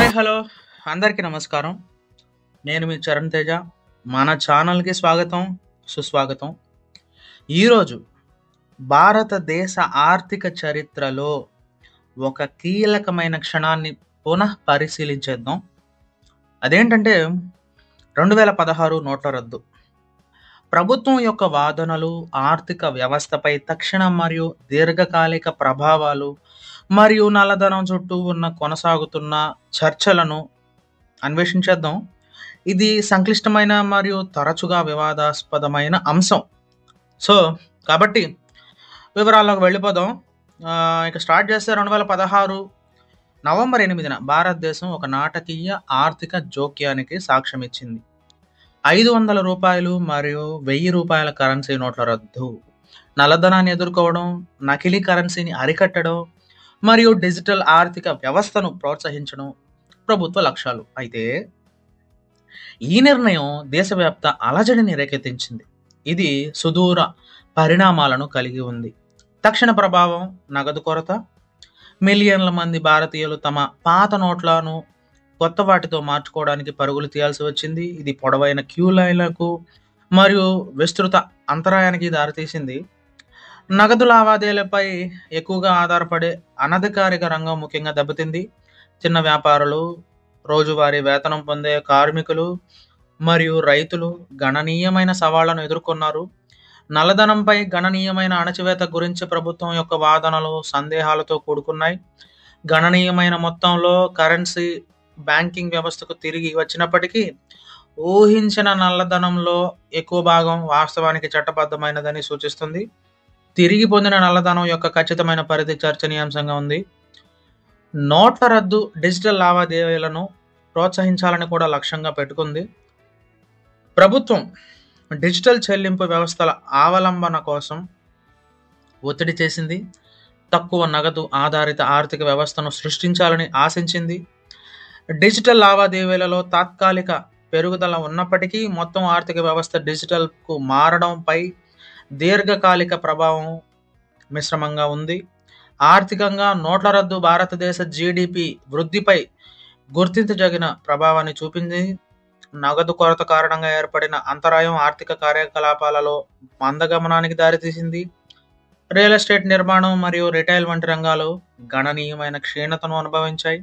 Hi hello అందరికీ నమస్కారం. నేను మీ చరణ్ తేజ. మన ఛానల్కి స్వాగతం, సుస్వాగతం. ఈరోజు భారతదేశ ఆర్థిక చరిత్రలో ఒక కీలకమైన క్షణాన్ని పునః పరిశీలించేద్దాం. అదేంటంటే 2016 నోట్ల రద్దు. ప్రభుత్వం యొక్క వాదనలు, ఆర్థిక వ్యవస్థపై తక్షణ మరియు దీర్ఘకాలిక ప్రభావాలు మరియు నల్లధనం చుట్టూ ఉన్న కొనసాగుతున్న చర్చలను అన్వేషించేద్దాం. ఇది సంక్లిష్టమైన మరియు తరచుగా వివాదాస్పదమైన అంశం. సో కాబట్టి వివరాల్లోకి వెళ్ళిపోదాం. ఇక స్టార్ట్ చేస్తే 2016 నవంబర్ 8న భారతదేశం ఒక నాటకీయ ఆర్థిక జోక్యానికి సాక్ష్యం ఇచ్చింది. 500 రూపాయలు మరియు 1000 రూపాయల కరెన్సీ నోట్ల రద్దు, నల్లధనాన్ని ఎదుర్కోవడం, నకిలీ కరెన్సీని అరికట్టడం మరియు డిజిటల్ ఆర్థిక వ్యవస్థను ప్రోత్సహించడం ప్రభుత్వ లక్ష్యాలు. అయితే ఈ నిర్ణయం దేశవ్యాప్త అలజడిని రేకెత్తించింది. ఇది సుదూర పరిణామాలను కలిగి ఉంది. తక్షణ ప్రభావం: నగదు కొరత. మిలియన్ల మంది భారతీయులు తమ పాత నోట్లను కొత్త వాటితో మార్చుకోవడానికి పరుగులు తీయాల్సి వచ్చింది. ఇది పొడవైన క్యూ లైన్లకు మరియు విస్తృత అంతరాయానికి దారితీసింది. నగదు లావాదేవీలపై ఎక్కువగా ఆధారపడే అనధికారిక రంగం ముఖ్యంగా దెబ్బతింది. చిన్న వ్యాపారులు, రోజువారీ వేతనం పొందే కార్మికులు మరియు రైతులు గణనీయమైన సవాళ్లను ఎదుర్కొన్నారు. నల్లధనంపై గణనీయమైన అణచివేత గురించి ప్రభుత్వం యొక్క వాదనలు సందేహాలతో కూడుకున్నాయి. గణనీయమైన మొత్తంలో కరెన్సీ బ్యాంకింగ్ వ్యవస్థకు తిరిగి వచ్చినప్పటికీ ఊహించిన నల్లధనంలో ఎక్కువ భాగం వాస్తవానికి చట్టబద్ధమైనదని సూచిస్తుంది. తిరిగి పొందిన నల్లధనం యొక్క ఖచ్చితమైన పరిధి చర్చనీయాంశంగా ఉంది. నోట్ల రద్దు డిజిటల్ లావాదేవీలను ప్రోత్సహించాలని కూడా లక్ష్యంగా పెట్టుకుంది. ప్రభుత్వం డిజిటల్ చెల్లింపు వ్యవస్థల అవలంబన కోసం ఒత్తిడి చేసింది. తక్కువ నగదు ఆధారిత ఆర్థిక వ్యవస్థను సృష్టించాలని ఆశించింది. డిజిటల్ లావాదేవీలలో తాత్కాలిక పెరుగుదల ఉన్నప్పటికీ మొత్తం ఆర్థిక వ్యవస్థ డిజిటల్కు మారడంపై దీర్ఘకాలిక ప్రభావం మిశ్రమంగా ఉంది. ఆర్థికంగా నోట్ల రద్దు భారతదేశ జీడిపి వృద్ధిపై గుర్తించదగిన ప్రభావాన్ని చూపింది. నగదు కొరత కారణంగా ఏర్పడిన అంతరాయం ఆర్థిక కార్యకలాపాలలో మందగమనానికి దారితీసింది. రియల్ ఎస్టేట్, నిర్మాణం మరియు రిటైల్ వంటి రంగాలు గణనీయమైన క్షీణతను అనుభవించాయి.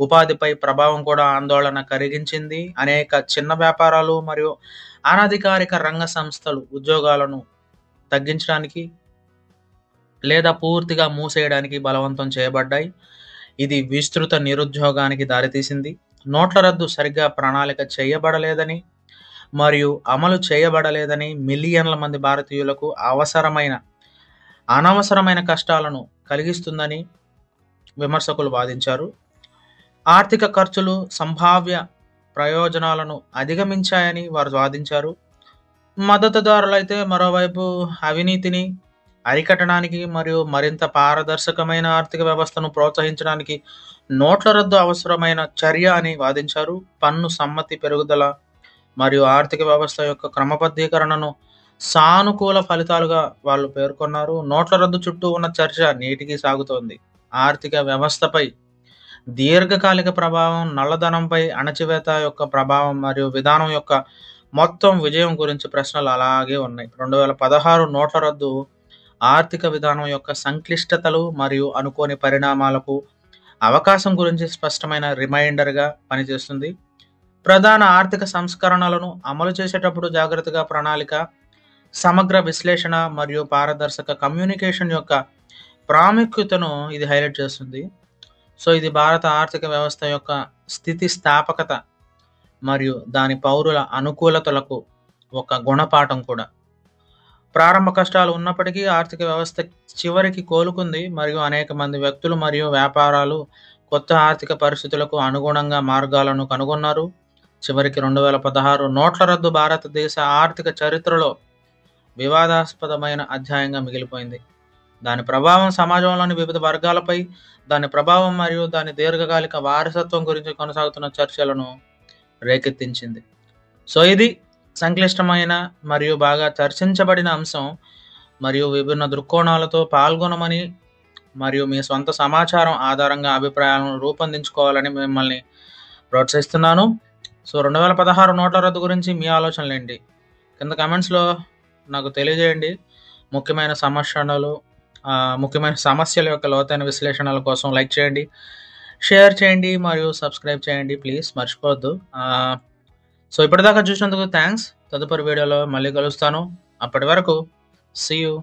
ఉపాధిపై ప్రభావం కూడా ఆందోళన కలిగించింది. అనేక చిన్న వ్యాపారాలు మరియు అనధికారిక రంగ సంస్థలు ఉద్యోగాలను తగ్గించడానికి లేదా పూర్తిగా మూసేయడానికి బలవంతం చేయబడ్డాయి. ఇది విస్తృత నిరుద్యోగానికి దారితీసింది. నోట్ల రద్దు సరిగ్గా ప్రణాళిక చేయబడలేదని మరియు అమలు చేయబడలేదని మిలియన్ల మంది భారతీయులకు అనవసరమైన కష్టాలను కలిగిస్తుందని విమర్శకులు వాదించారు. ఆర్థిక ఖర్చులు సంభావ్య ప్రయోజనాలను అధిగమించాయని వారు వాదించారు. మద్దతుదారులైతే మరోవైపు అవినీతిని అరికట్టడానికి మరియు మరింత పారదర్శకమైన ఆర్థిక వ్యవస్థను ప్రోత్సహించడానికి నోట్ల రద్దు అవసరమైన చర్య అని వాదించారు. పన్ను సమ్మతి పెరుగుదల మరియు ఆర్థిక వ్యవస్థ యొక్క క్రమబద్ధీకరణను సానుకూల ఫలితాలుగా వాళ్ళు పేర్కొన్నారు. నోట్ల రద్దు చుట్టూ ఉన్న చర్చ నేటికి సాగుతోంది. ఆర్థిక వ్యవస్థపై దీర్ఘకాలిక ప్రభావం, నల్లధనంపై అణచివేత యొక్క ప్రభావం మరియు విధానం యొక్క మొత్తం విజయం గురించి ప్రశ్నలు అలాగే ఉన్నాయి. 2016 నోట్ల రద్దు ఆర్థిక విధానం యొక్క సంక్లిష్టతలు మరియు అనుకోని పరిణామాలకు అవకాశం గురించి స్పష్టమైన రిమైండర్గా పనిచేస్తుంది. ప్రధాన ఆర్థిక సంస్కరణలను అమలు చేసేటప్పుడు జాగ్రత్తగా ప్రణాళిక, సమగ్ర విశ్లేషణ మరియు పారదర్శక కమ్యూనికేషన్ యొక్క ప్రాముఖ్యతను ఇది హైలైట్ చేస్తుంది. సో ఇది భారత ఆర్థిక వ్యవస్థ యొక్క స్థితిస్థాపకత మరియు దాని పౌరుల అనుకూలతలకు ఒక గుణపాఠం కూడా. ప్రారంభ కష్టాలు ఉన్నప్పటికీ ఆర్థిక వ్యవస్థ చివరికి కోలుకుంది మరియు అనేక మంది వ్యక్తులు మరియు వ్యాపారాలు కొత్త ఆర్థిక పరిస్థితులకు అనుగుణంగా మార్గాలను కనుగొన్నారు. చివరికి 2016 నోట్ల రద్దు భారతదేశ ఆర్థిక చరిత్రలో వివాదాస్పదమైన అధ్యాయంగా మిగిలిపోయింది. దాని ప్రభావం సమాజంలోని వివిధ వర్గాలపై, దాని ప్రభావం మరియు దాని దీర్ఘకాలిక వారసత్వం గురించి కొనసాగుతున్న చర్చలను రేకెత్తించింది. సో ఇది సంక్లిష్టమైన మరియు బాగా చర్చించబడిన అంశం. మరియు విభిన్న దృక్కోణాలతో పాల్గొనమని మరియు మీ సొంత సమాచారం ఆధారంగా అభిప్రాయాలను రూపొందించుకోవాలని మిమ్మల్ని ప్రోత్సహిస్తున్నాను. సో 2016 నోట్ల రద్దు గురించి మీ ఆలోచనలేంటి? కింద కామెంట్స్‌లో నాకు తెలియజేయండి. ముఖ్యమైన ముఖ్యమైన సమస్యల యొక్క లోతైన విశ్లేషణల కోసం లైక్ చేయండి, షేర్ చేయండి మరియు సబ్స్క్రైబ్ చేయండి. ప్లీజ్ మర్చిపోవద్దు. సో ఇప్పటిదాకా చూసినందుకు థ్యాంక్స్. తదుపరి వీడియోలో మళ్ళీ కలుస్తాను. అప్పటి వరకు సీ యూ.